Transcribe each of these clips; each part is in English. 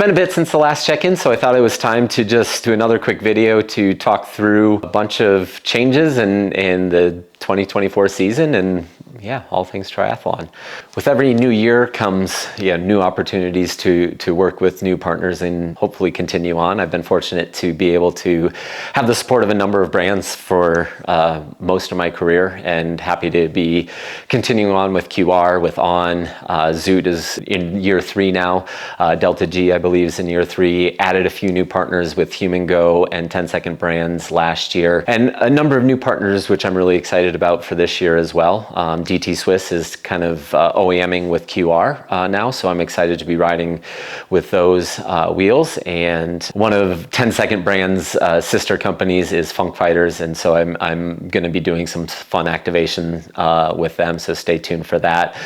been a bit since the last check-in, so I thought it was time to just do another quick video to talk through a bunch of changes in the 2024 season and all things triathlon. With every new year comes new opportunities to work with new partners and hopefully continue on. I've been fortunate to be able to have the support of a number of brands for most of my career, and happy to be continuing on with QR, with On. Zoot is in year 3 now. Delta G, I believe, is in year 3. Added a few new partners with Human Go and 10 Second Brands last year, and a number of new partners which I'm really excited about for this year as well. DT Swiss is kind of OEMing with QR now, so I'm excited to be riding with those wheels. And one of 10 Second Brands' sister companies is Funk Fighters, and so I'm going to be doing some fun activation with them, so stay tuned for that.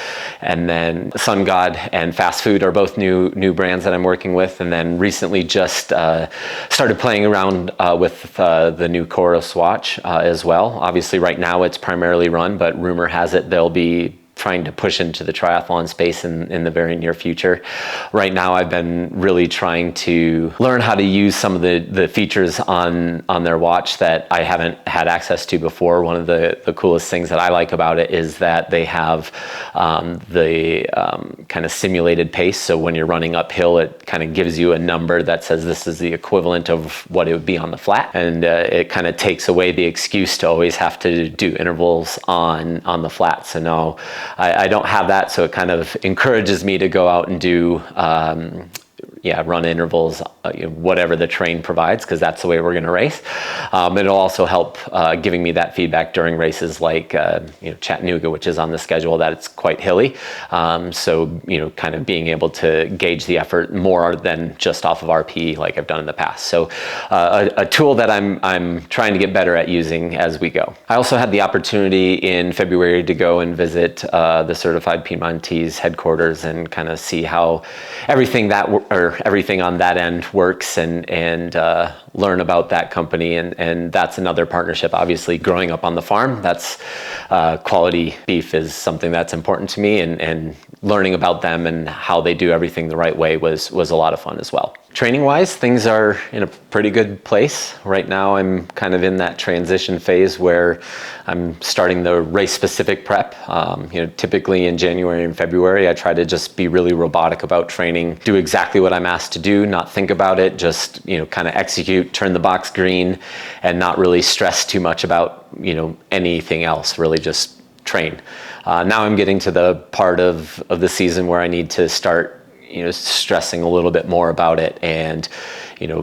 And then Sun God and Fast Food are both new brands that I'm working with, and then recently just started playing around with the new Coros watch as well. Obviously right now it's primarily run, but rumor has it they'll be trying to push into the triathlon space in the very near future. Right now I've been really trying to learn how to use some of the features on their watch that I haven't had access to before. One of the coolest things that I like about it is that they have the kind of simulated pace. So when you're running uphill, it kind of gives you a number that says this is the equivalent of what it would be on the flat. And it kind of takes away the excuse to always have to do intervals on the flat. So now I don't have that, so it kind of encourages me to go out and do run intervals, whatever the terrain provides, because that's the way we're going to race. It'll also help giving me that feedback during races like Chattanooga, which is on the schedule, that it's quite hilly. So kind of being able to gauge the effort more than just off of RP like I've done in the past. So a tool that I'm trying to get better at using as we go. I also had the opportunity in February to go and visit the Certified Piedmontese headquarters and kind of see how everything on that end works, and learn about that company, and that's another partnership. Obviously growing up on the farm, that's quality beef is something that's important to me, and learning about them and how they do everything the right way was a lot of fun as well. Training wise, things are in a pretty good place. Right now I'm kind of in that transition phase where I'm starting the race specific prep. Typically in January and February I try to just be really robotic about training, do exactly what I'm asked to do, not think about it, just kind of execute, turn the box green, and not really stress too much about anything else, really just train. Now I'm getting to the part of the season where I need to start stressing a little bit more about it, and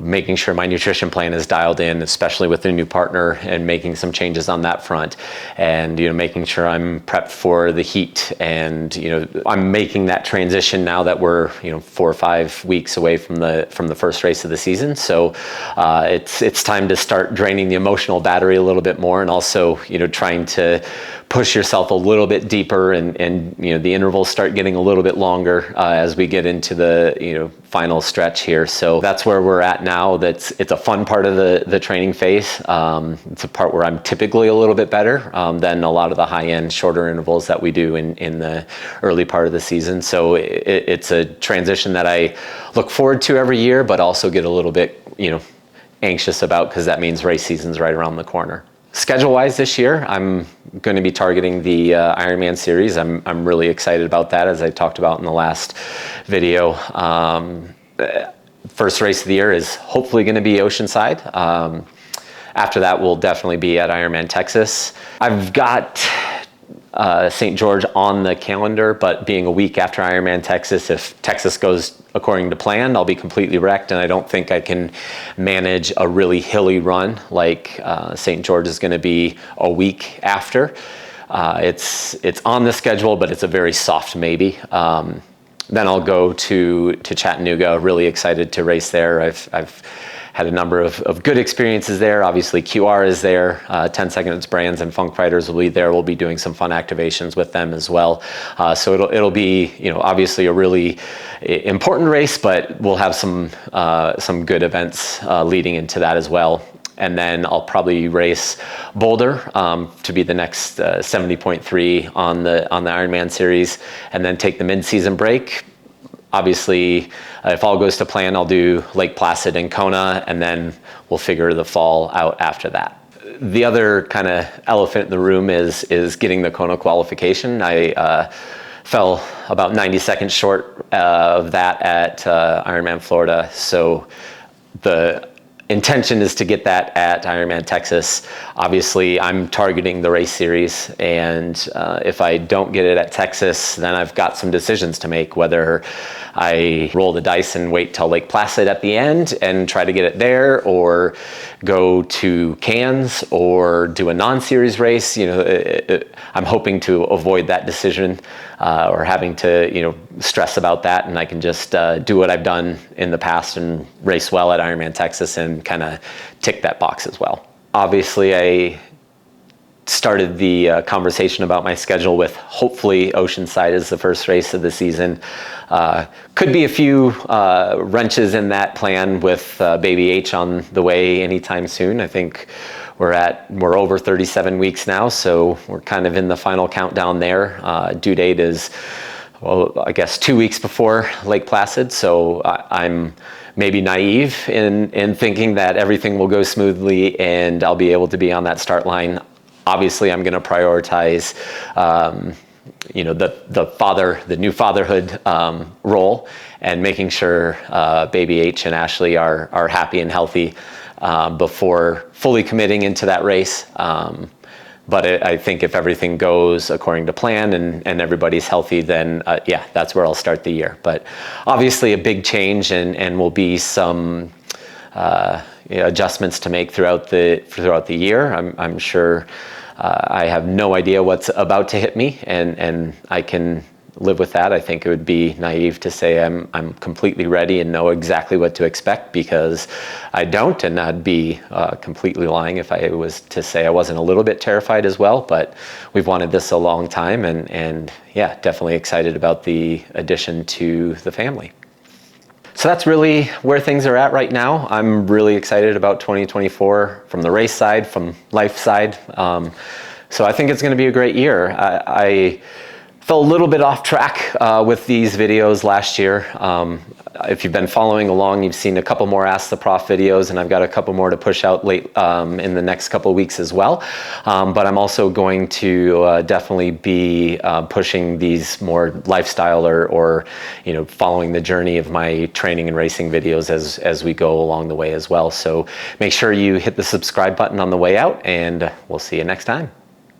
making sure my nutrition plan is dialed in, especially with a new partner, and making some changes on that front, and making sure I'm prepped for the heat. And I'm making that transition now that we're 4 or 5 weeks away from the first race of the season. So it's time to start draining the emotional battery a little bit more, and also trying to push yourself a little bit deeper, and the intervals start getting a little bit longer as we get into the final stretch here. So that's where we're at now. It's a fun part of the training phase. It's a part where I'm typically a little bit better than a lot of the high-end shorter intervals that we do in the early part of the season. So it's a transition that I look forward to every year, but also get a little bit anxious about, because that means race season's right around the corner. Schedule-wise this year, I'm going to be targeting the Ironman series. I'm really excited about that, as I talked about in the last video. First race of the year is hopefully going to be Oceanside. After that, we'll definitely be at Ironman Texas. I've got St. George on the calendar, but being a week after Ironman Texas, if Texas goes according to plan, I'll be completely wrecked, and I don't think I can manage a really hilly run like St. George is going to be a week after. It's on the schedule, but it's a very soft maybe. Then I'll go to Chattanooga. Really excited to race there. I've had a number of good experiences there. Obviously QR is there, 10 Seconds Brands and Funk Fighters will be there. We'll be doing some fun activations with them as well. So it'll be obviously a really important race, but we'll have some good events leading into that as well. And then I'll probably race Boulder to be the next 70.3 on the Ironman series, and then take the mid-season break. obviously, if all goes to plan, I'll do Lake Placid and Kona, and then we'll figure the fall out after that. The other kind of elephant in the room is getting the Kona qualification. I fell about 90 seconds short of that at Ironman Florida, so the intention is to get that at Ironman Texas. Obviously, I'm targeting the race series, and if I don't get it at Texas, then I've got some decisions to make, whether I roll the dice and wait till Lake Placid at the end and try to get it there, or go to Cairns or do a non-series race. I'm hoping to avoid that decision or having to stress about that, and I can just do what I've done in the past and race well at Ironman Texas and kind of tick that box as well. Obviously, I started the conversation about my schedule with hopefully Oceanside as the first race of the season. Could be a few wrenches in that plan with baby H on the way anytime soon. I think we're over 37 weeks now, so we're kind of in the final countdown there. Due date is, well, I guess 2 weeks before Lake Placid, so I'm maybe naive in thinking that everything will go smoothly and I'll be able to be on that start line. Obviously, I'm going to prioritize, the new fatherhood role, and making sure baby H and Ashley are happy and healthy before fully committing into that race. But I think if everything goes according to plan and everybody's healthy, then that's where I'll start the year. But obviously, a big change, and will be some adjustments to make throughout the year. I'm sure. I have no idea what's about to hit me, and I can live with that. I think it would be naive to say I'm completely ready and know exactly what to expect, because I don't, and I'd be completely lying if I was to say I wasn't a little bit terrified as well. But we've wanted this a long time, and definitely excited about the addition to the family. So that's really where things are at right now. I'm really excited about 2024 from the race side, from life side. So I think it's going to be a great year. I fell a little bit off track with these videos last year. If you've been following along, you've seen a couple more Ask the Prof videos, and I've got a couple more to push out late in the next couple of weeks as well. But I'm also going to definitely be pushing these more lifestyle or following the journey of my training and racing videos as we go along the way as well. So make sure you hit the subscribe button on the way out, and we'll see you next time.